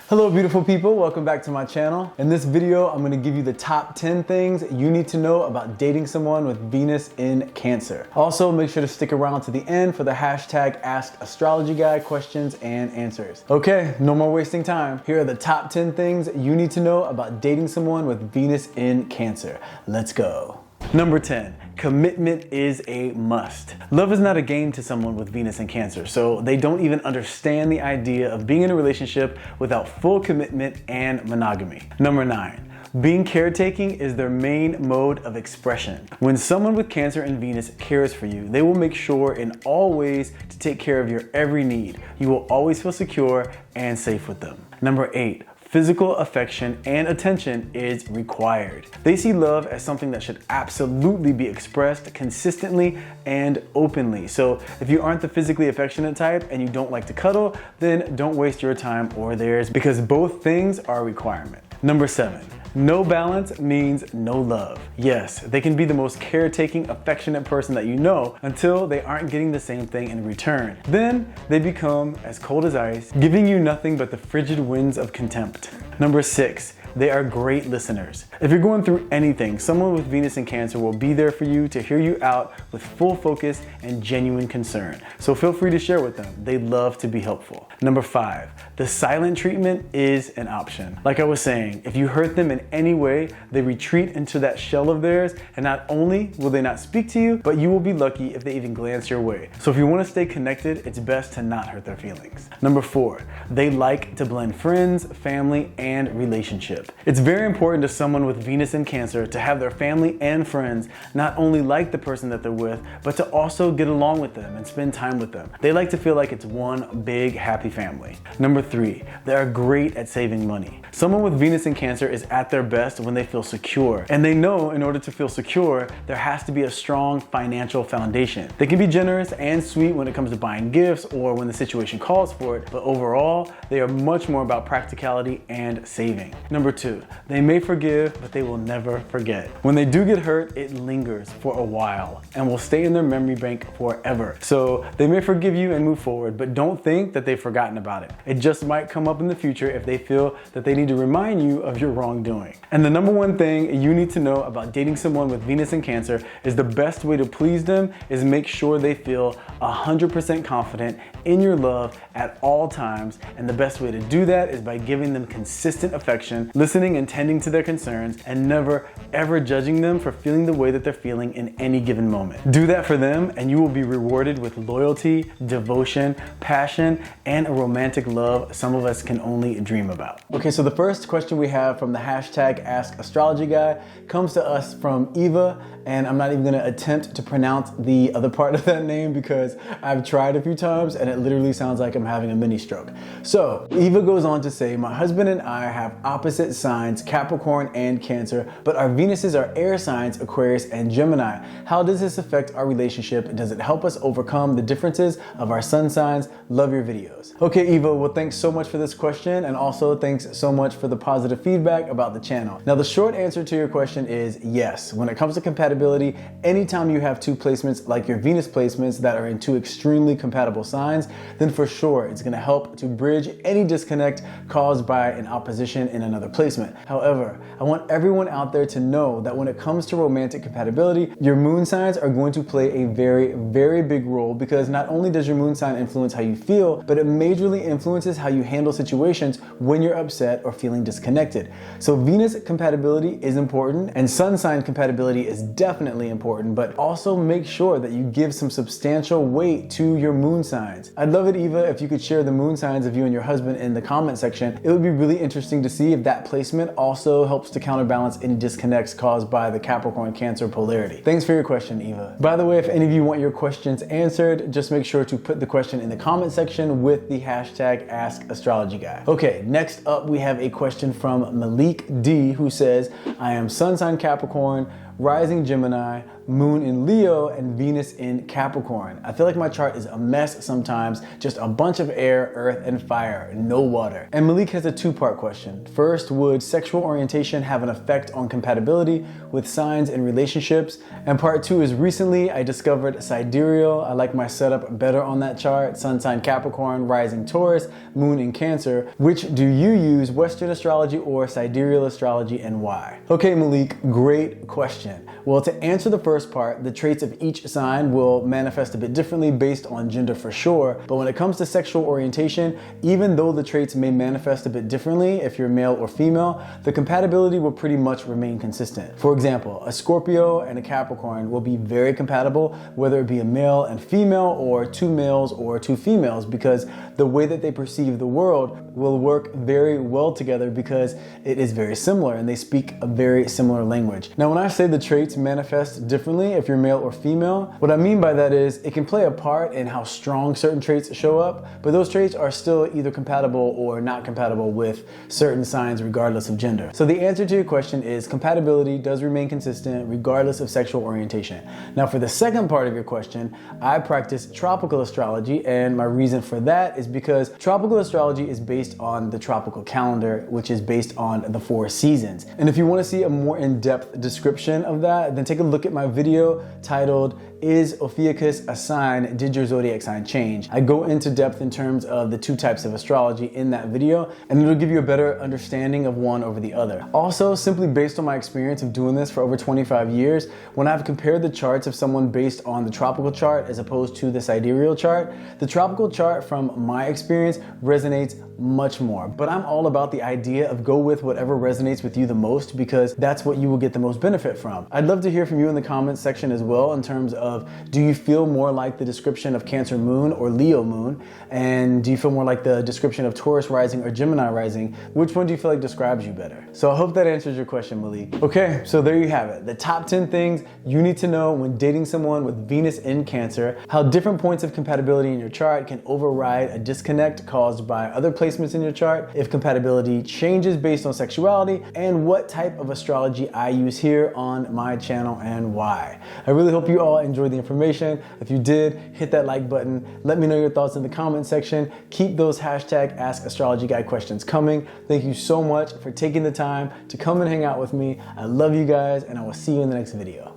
Hello beautiful people, welcome back to my channel. In this video, I'm gonna give you the top 10 things you need to know about dating someone with Venus in Cancer. Also, make sure to stick around to the end for the hashtag Ask Astrology Guy questions and answers. Okay, no more wasting time. Here are the top 10 things you need to know about dating someone with Venus in Cancer. Let's go. Number 10, commitment is a must. Love is not a game to someone with Venus in Cancer, so they don't even understand the idea of being in a relationship without full commitment and monogamy. Number 9, being caretaking is their main mode of expression. When someone with Cancer and Venus cares for you, they will make sure in all ways to take care of your every need. You will always feel secure and safe with them. Number 8, physical affection and attention is required. They see love as something that should absolutely be expressed consistently and openly. So if you aren't the physically affectionate type and you don't like to cuddle, then don't waste your time or theirs, because both things are a requirement. Number 7, no balance means no love. Yes, they can be the most caretaking, affectionate person that you know until they aren't getting the same thing in return. Then they become as cold as ice, giving you nothing but the frigid winds of contempt. Number 6, they are great listeners. If you're going through anything, someone with Venus in Cancer will be there for you to hear you out with full focus and genuine concern. So feel free to share with them. They love to be helpful. Number 5, the silent treatment is an option. Like I was saying, if you hurt them in any way, they retreat into that shell of theirs, and not only will they not speak to you, but you will be lucky if they even glance your way. So if you want to stay connected, it's best to not hurt their feelings. Number 4, they like to blend friends, family, and relationships. It's very important to someone with Venus in Cancer to have their family and friends not only like the person that they're with, but to also get along with them and spend time with them. They like to feel like it's one big happy family. Number 3, they are great at saving money. Someone with Venus in Cancer is at their best when they feel secure, and they know in order to feel secure, there has to be a strong financial foundation. They can be generous and sweet when it comes to buying gifts or when the situation calls for it, but overall, they are much more about practicality and saving. Number 2, they may forgive, but they will never forget. When they do get hurt, it lingers for a while and will stay in their memory bank forever. So they may forgive you and move forward, but don't think that they've forgotten about it. It just might come up in the future if they feel that they need to remind you of your wrongdoing. And the number one thing you need to know about dating someone with Venus in Cancer is the best way to please them is make sure they feel 100% confident in your love at all times. And the best way to do that is by giving them consistent affection, listening and tending to their concerns, and never ever judging them for feeling the way that they're feeling in any given moment. Do that for them and you will be rewarded with loyalty, devotion, passion, and a romantic love some of us can only dream about. Okay, so the first question we have from the hashtag Ask Astrology Guy comes to us from Eva, and I'm not even gonna attempt to pronounce the other part of that name because I've tried a few times and it literally sounds like I'm having a mini stroke. So Eva goes on to say, my husband and I have opposite signs, Capricorn and Cancer, but our Venuses are air signs, Aquarius and Gemini. How does this affect our relationship? Does it help us overcome the differences of our sun signs? Love your videos. Okay, Eva, well, thanks so much for this question, and also thanks so much for the positive feedback about the channel. Now, the short answer to your question is yes. When it comes to compatibility, anytime you have two placements like your Venus placements that are in two extremely compatible signs, then for sure it's gonna help to bridge any disconnect caused by an opposition in another placement. However, I want everyone out there to know that when it comes to romantic compatibility, your moon signs are going to play a very, very big role, because not only does your moon sign influence how you feel, but it majorly influences how you handle situations when you're upset or feeling disconnected. So Venus compatibility is important, and sun sign compatibility is definitely important, but also make sure that you give some substantial weight to your moon signs. I'd love it, Eva, if you could share the moon signs of you and your husband in the comment section. It would be really interesting to see if that placement also helps to counterbalance any disconnects caused by the Capricorn Cancer polarity. Thanks for your question, Eva. By the way, if any of you want your questions answered, just make sure to put the question in the comment section with the hashtag Ask Astrology Guy. Okay, next up we have a question from Malik D, who says, I am sun sign Capricorn, rising Gemini, moon in Leo, and Venus in Capricorn. I feel like my chart is a mess sometimes, just a bunch of air, earth, and fire, no water. And Malik has a two-part question. First, would sexual orientation have an effect on compatibility with signs and relationships? And part two is recently I discovered sidereal. I like my setup better on that chart. Sun sign Capricorn, rising Taurus, moon in Cancer. Which do you use, Western astrology or sidereal astrology, and why? Okay, Malik, great question. Well, to answer the first part, the traits of each sign will manifest a bit differently based on gender for sure, but when it comes to sexual orientation, even though the traits may manifest a bit differently if you're male or female, the compatibility will pretty much remain consistent. For example, a Scorpio and a Capricorn will be very compatible, whether it be a male and female or two males or two females, because the way that they perceive the world will work very well together because it is very similar and they speak a very similar language. Now, when I say the traits manifest differently if you're male or female, what I mean by that is it can play a part in how strong certain traits show up, but those traits are still either compatible or not compatible with certain signs regardless of gender. So the answer to your question is compatibility does remain consistent regardless of sexual orientation. Now, for the second part of your question, I practice tropical astrology, and my reason for that is because tropical astrology is based on the tropical calendar, which is based on the 4 seasons. And if you want to see a more in-depth description of that, then take a look at my video titled "Is Ophiuchus a Sign? Did Your Zodiac Sign Change?" I go into depth in terms of the 2 types of astrology in that video, and it'll give you a better understanding of one over the other. Also, simply based on my experience of doing this for over 25 years, when I've compared the charts of someone based on the tropical chart as opposed to the sidereal chart, the tropical chart from my experience resonates much more. But I'm all about the idea of go with whatever resonates with you the most, because that's what you will get the most benefit from. I'd love to hear from you in the comments section as well in terms of do you feel more like the description of Cancer moon or Leo moon? And do you feel more like the description of Taurus rising or Gemini rising? Which one do you feel like describes you better? So I hope that answers your question, Malik. Okay, so there you have it. The top 10 things you need to know when dating someone with Venus in Cancer, how different points of compatibility in your chart can override a disconnect caused by other placements in your chart, if compatibility changes based on sexuality, and what type of astrology I use here on my channel and why. I really hope you all enjoyed the information. If you did, hit that like button. Let me know your thoughts in the comment section. Keep those hashtag Ask Astrology Guy questions coming. Thank you so much for taking the time to come and hang out with me. I love you guys, and I will see you in the next video.